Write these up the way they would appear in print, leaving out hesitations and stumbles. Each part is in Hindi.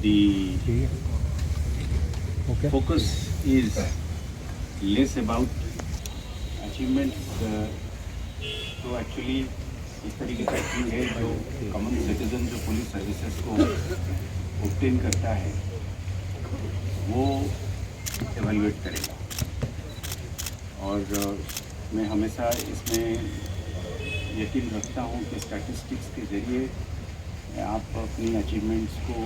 The focus is less about achievements. तो एक्चुअली इस तरीके का चीज़ है जो कॉमन सिटीजन जो पुलिस सर्विसेज को ऑब्टेन करता है वो एवेलुएट करेगा। और मैं हमेशा इसमें यकीन रखता हूँ कि स्टैटिस्टिक्स के ज़रिए आप अपनी अचीवमेंट्स को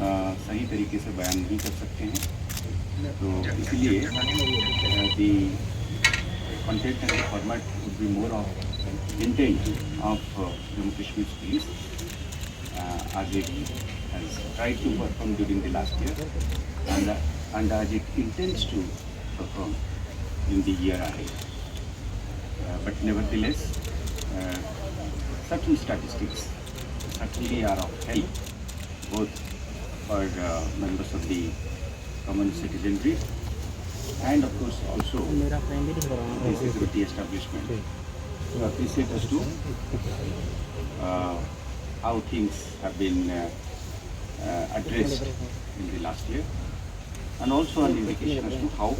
सही तरीके से बयान नहीं कर सकते हैं। तो इसलिए the content and format would be more of intent of Jammu Kashmir police as it has tried to perform during the last year and as it intends to perform in the year ahead. But nevertheless, certain statistics certainly are of help both for members of the common citizenry and of course also the security establishment to appreciate as to how things have been addressed in the last year, and also an indication as to how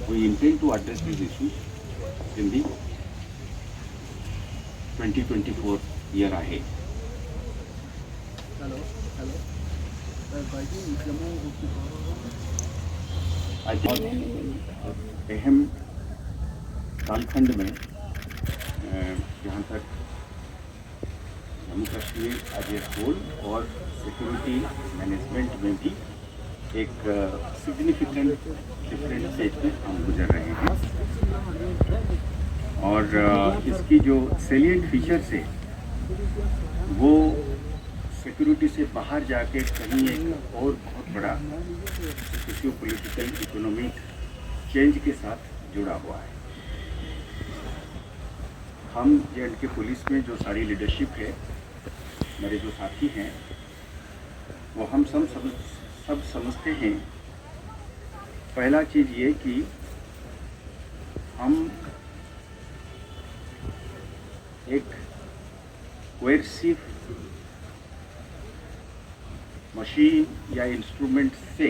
we intend to address these issues in the 2024 year ahead. आज अहम कालखंड में जहाँ तक Jammu Kashmir as a whole और सिक्योरिटी मैनेजमेंट में भी एक सिग्निफिकेंट डिफरेंट स्टेज में हम गुजर रहे हैं। और इसकी जो सेलिएंट फीचर्स है वो सिक्योरिटी से बाहर जाके कहीं एक और बहुत बड़ा सोशियो पॉलिटिकल इकोनॉमिक चेंज के साथ जुड़ा हुआ है। हम जे.एंड.के पुलिस में जो सारी लीडरशिप है, मेरे जो साथी हैं, वो हम सब समझते हैं। पहला चीज़ ये कि हम एक कोएर्सिव मशीन या इंस्ट्रूमेंट से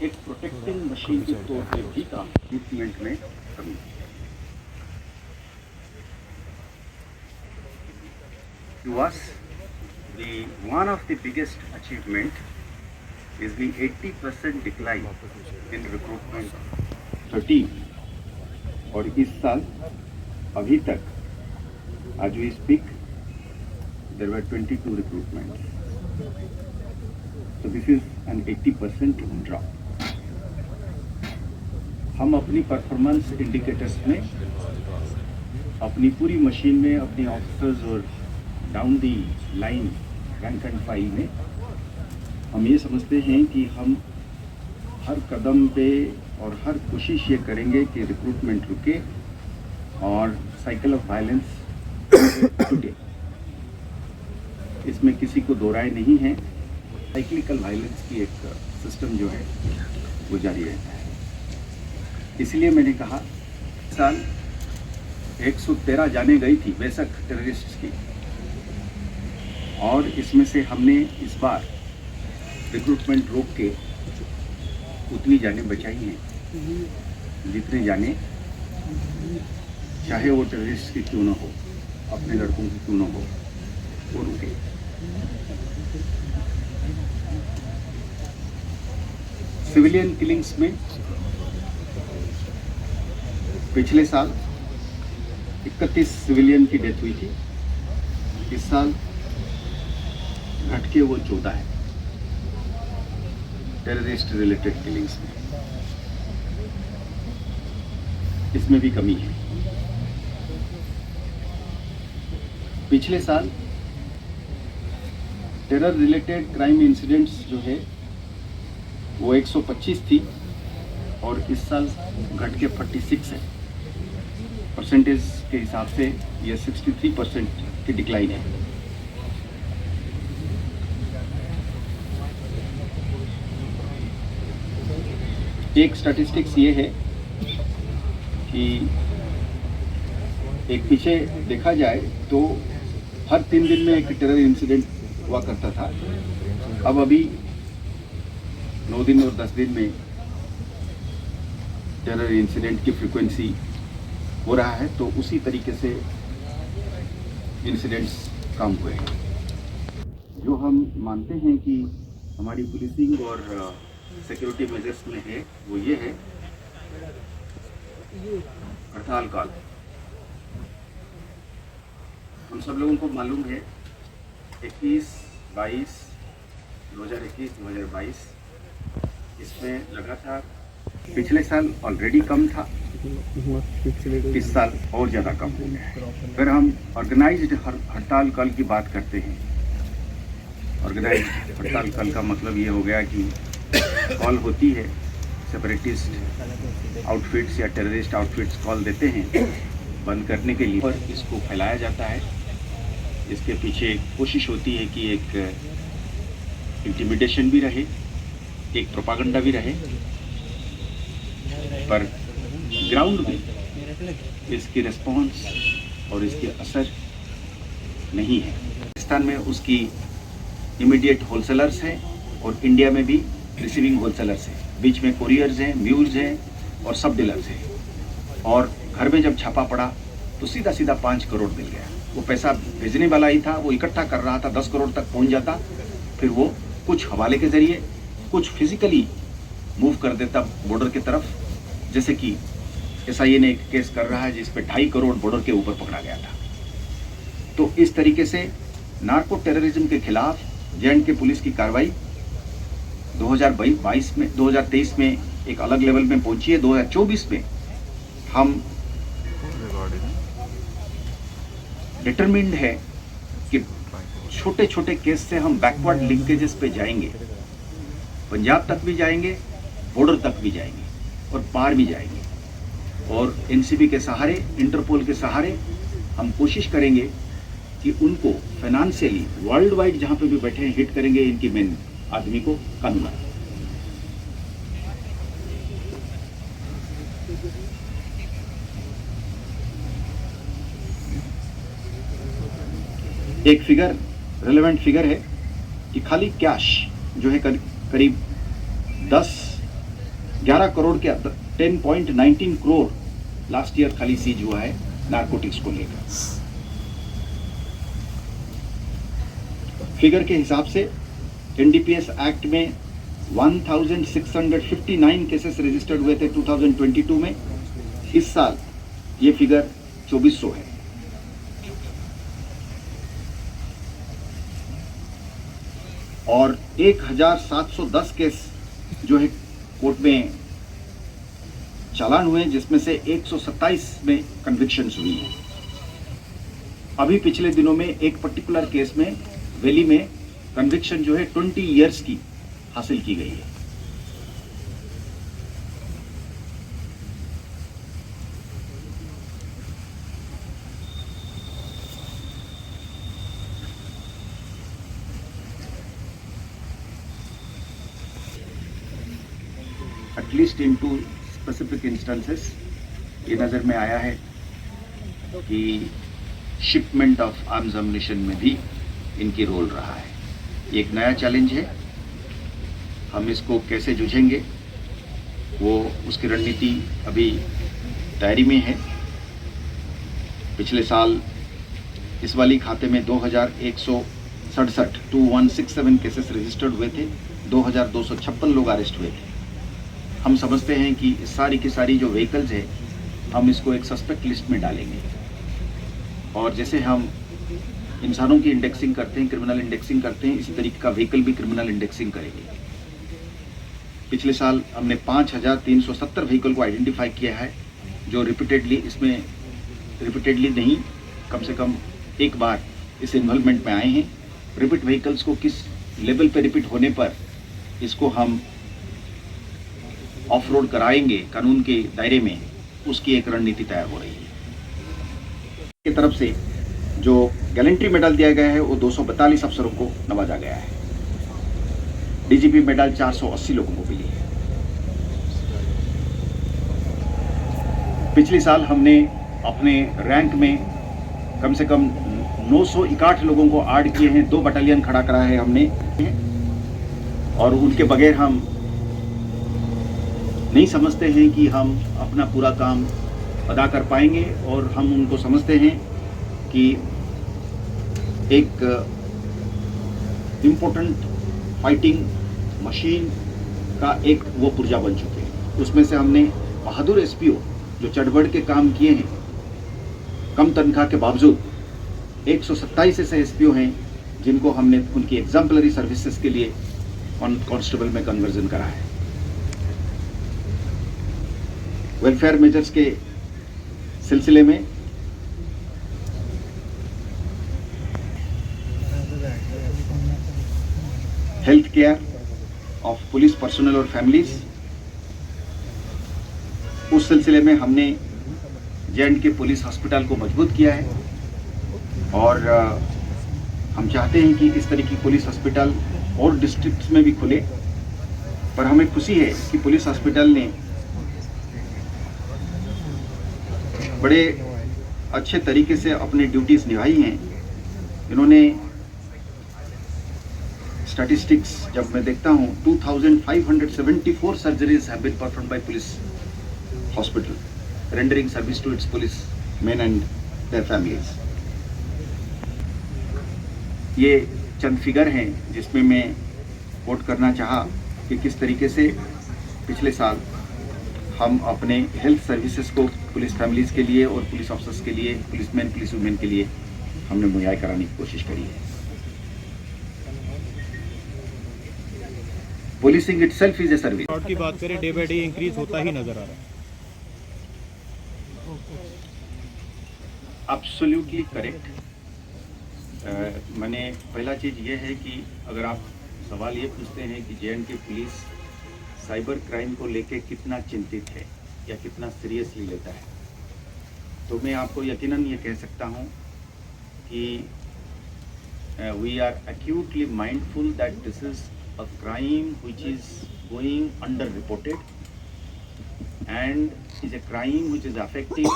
एक प्रोटेक्टिंग मशीन के तौर पे भी काम इक्विपमेंट में कमी। To us, one of the biggest achievement is the 80% decline in recruitment 13, और इस साल अभी तक as we speak there were 22 recruitments. So this is an 80% drop. हम अपनी परफॉर्मेंस इंडिकेटर्स में अपनी पूरी मशीन में अपनी ऑफिसर्स और down the line rank and file में हम ये समझते हैं कि हम हर कदम पे और हर कोशिश ये करेंगे कि रिक्रूटमेंट रुके और साइकिल ऑफ वायलेंस टूटे। इसमें किसी को दो राय नहीं है। साइक्लिकल वायलेंस की एक सिस्टम जो है वो जारी रहता है। इसलिए मैंने कहा साल 113 जाने गई थी बेशक टेररिस्ट की, और इसमें से हमने इस बार रिक्रूटमेंट रोक के उतनी जानें बचाई हैं जितने जाने चाहे वो टेररिस्ट की क्यों ना हो, अपने लड़कों की क्यों ना हो, वो रुके। सिविलियन किलिंग्स में पिछले साल 31 सिविलियन की डेथ हुई थी, इस साल घट के वो 14 है टेररिस्ट रिलेटेड किलिंग्स में। इसमें भी कमी है। पिछले साल टेरर रिलेटेड क्राइम इंसिडेंट्स जो है वो 125 थी और इस साल घट के 46 है। परसेंटेज के हिसाब से ये 63% की डिक्लाइन है। एक स्टैटिस्टिक्स ये है कि एक पीछे देखा जाए तो हर 3 दिन में एक टेरर इंसिडेंट हुआ करता था, अब अभी 9 दिन और 10 दिन में टेरर इंसिडेंट की फ्रीक्वेंसी हो रहा है, तो उसी तरीके से इंसिडेंट्स कम हुए हैं। जो हम मानते हैं कि हमारी पुलिसिंग और सिक्योरिटी मेजर्स में है वो ये है, हड़ताल काल। हम सब लोगों को मालूम है 2021-22 इसमें लगातार, पिछले साल ऑलरेडी कम था, इस साल और ज़्यादा कम हो गया है। अगर हम ऑर्गेनाइज्ड हड़ताल काल की बात करते हैं, ऑर्गेनाइज्ड हड़ताल काल का मतलब ये हो गया कि कॉल होती है, सेपरेटिस्ट आउटफिट्स या टेररिस्ट आउटफिट्स कॉल देते हैं बंद करने के लिए, और इसको फैलाया जाता है। इसके पीछे कोशिश होती है कि एक इंटिमिडेशन भी रहे, एक प्रोपागेंडा भी रहे, पर ग्राउंड में इसकी रिस्पॉन्स और इसके असर नहीं है। पाकिस्तान में उसकी इमीडिएट होलसेलर्स हैं और इंडिया में भी रिसीविंग होलसेलर्स हैं, बीच में कोरियर्स हैं, म्यूल्स हैं और सब डीलर्स हैं। और घर में जब छापा पड़ा तो सीधा सीधा 5 करोड़ मिल गया। वो पैसा भेजने वाला ही था, वो इकट्ठा कर रहा था, 10 करोड़ तक पहुंच जाता, फिर वो कुछ हवाले के जरिए, कुछ फिजिकली मूव कर देता बॉर्डर की तरफ। जैसे कि SIA ने एक केस कर रहा है जिस पे 2.5 करोड़ बॉर्डर के ऊपर पकड़ा गया था। तो इस तरीके से नार्को टेररिज्म के खिलाफ J&K पुलिस की कार्रवाई 2023 में एक अलग लेवल में पहुंची है। 2024 में हम डिटरमिन्ड है कि छोटे छोटे केस से हम बैकवर्ड लिंकेजेस पे जाएंगे, पंजाब तक भी जाएंगे, बॉर्डर तक भी जाएंगे और पार भी जाएंगे। और NCB के सहारे, इंटरपोल के सहारे हम कोशिश करेंगे कि उनको फाइनेंशियली वर्ल्ड वाइड जहाँ पे भी बैठे हैं हिट करेंगे, इनकी मेन आदमी को कानून। एक फिगर, रेलेवेंट फिगर है कि खाली कैश जो है करीब 11 करोड़ के 10.19 करोड़ लास्ट ईयर खाली सीज हुआ है नारकोटिक्स को लेकर। फिगर के हिसाब से NDPS एक्ट में 1659 केसेस रजिस्टर्ड हुए थे 2022 में। इस साल ये फिगर 2400 है। और 1710 केस जो है कोर्ट में चालान हुए, जिसमें से 127 में कन्विक्शंस हुई हैं। अभी पिछले दिनों में एक पर्टिकुलर केस में वैली में कन्विक्शन जो है 20 इयर्स की हासिल की गई है। एटलीस्ट इन 2 स्पेसिफिक इंस्टेंसेस ये नज़र में आया है कि शिपमेंट ऑफ आर्म्स एम्युनिशन में भी इनकी रोल रहा है। ये एक नया चैलेंज है, हम इसको कैसे जूझेंगे वो उसकी रणनीति अभी तैयारी में है। पिछले साल इस वाली खाते में 2167 केसेस रजिस्टर्ड हुए थे, 2256 लोग अरेस्ट हुए थे। हम समझते हैं कि सारी की सारी जो व्हीकल्स है हम इसको एक सस्पेक्ट लिस्ट में डालेंगे, और जैसे हम इंसानों की इंडेक्सिंग करते हैं, क्रिमिनल इंडेक्सिंग करते हैं, इसी तरीके का व्हीकल भी क्रिमिनल इंडेक्सिंग करेंगे। पिछले साल हमने 5370 व्हीकल को आइडेंटिफाई किया है जो रिपीटेडली नहीं, कम से कम एक बार इस इन्वॉल्वमेंट में आए हैं। रिपीट व्हीकल्स को किस लेवल पे रिपीट होने पर इसको हम ऑफ रोड कराएंगे कानून के दायरे में, उसकी एक रणनीति तैयार हो रही है। की तरफ से जो गैलेंट्री मेडल दिया गया है वो 242 अफसरों को नवाजा गया है। DGP मेडल 480 लोगों को मिली है। पिछले साल हमने अपने रैंक में कम से कम 961 लोगों को ऐड किए हैं, 2 बटालियन खड़ा करा है हमने। और उनके बगैर हम नहीं समझते हैं कि हम अपना पूरा काम अदा कर पाएंगे, और हम उनको समझते हैं कि एक इम्पोर्टेंट फाइटिंग मशीन का एक वो पुर्जा बन चुके हैं। उसमें से हमने बहादुर एसपीओ जो चढ़-बढ़ के काम किए हैं, कम तनख्वाह के बावजूद 127 ऐसे एसपीओ हैं जिनको हमने उनकी एग्जाम्पलरी सर्विसेज के लिए कांस्टेबल में कन्वर्जन करा है। वेलफेयर मेजर्स के सिलसिले में health care of police personal और फैमिलीज, उस सिलसिले में हमने जे.एंड.के पुलिस हॉस्पिटल को मजबूत किया है, और हम चाहते हैं कि इस तरह की पुलिस हॉस्पिटल और डिस्ट्रिक्ट्स में भी खुले। पर हमें खुशी है कि पुलिस हॉस्पिटल ने बड़े अच्छे तरीके से अपनी ड्यूटीज निभाई हैं। इन्होंने स्टैटिस्टिक्स जब मैं देखता हूँ 2574 surgeries have been performed by police hospital, rendering service to its police men and their families. ये चंद फिगर हैं जिसमें मैं कोट करना चाहा कि किस तरीके से पिछले साल हम अपने हेल्थ सर्विसेज को पुलिस फैमिलीज के लिए और पुलिस ऑफिसर्स के लिए, पुलिसमैन पुलिस वुमेन के लिए हमने मुहैया कराने की कोशिश करी है। Policing itself is a service. Fraud की बात करें, डे बाय डे इंक्रीज होता ही नजर आ रहा है। Absolutely correct. मैंने पहला चीज़ ये है कि अगर आप सवाल ये पूछते हैं कि जे.एंड.के पुलिस साइबर क्राइम को लेके कितना चिंतित है या कितना सीरियसली लेता है, तो मैं आपको यकीनन ये कह सकता हूँ कि we are acutely mindful that this is a crime which is going under reported and is a crime which is affecting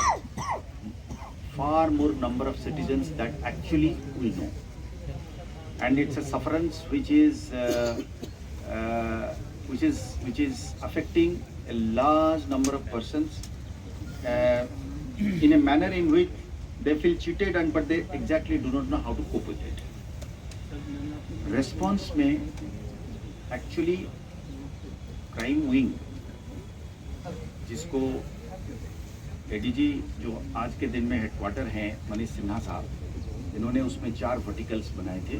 far more number of citizens that actually we know, and it's a sufferance which is affecting a large number of persons in a manner in which they feel cheated and but they exactly do not know how to cope with it. Response में actually crime wing, जिसको एडीजी जो आज के दिन में हेडक्वार्टर हैं मनीष सिन्हा साहब, इन्होंने उसमें 4 वर्टिकल्स बनाए थे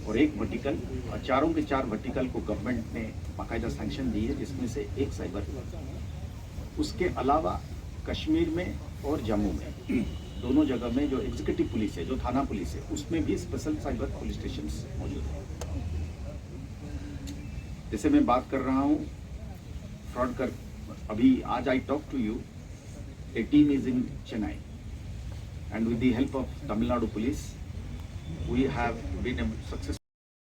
और एक वर्टिकल, और चारों के 4 वर्टिकल को गवर्नमेंट ने बाकायदा सैंक्शन दी है, जिसमें से एक साइबर। उसके अलावा कश्मीर में और जम्मू में दोनों जगह में जो एग्जीक्यूटिव पुलिस है, जो थाना पुलिस है, उसमें भी स्पेशल साइबर पुलिस स्टेशन मौजूद है। जैसे मैं बात कर रहा हूँ फ्रॉड कर, अभी आज I talk to you, a team is in Chennai and with the help of Tamil Nadu police we have been successful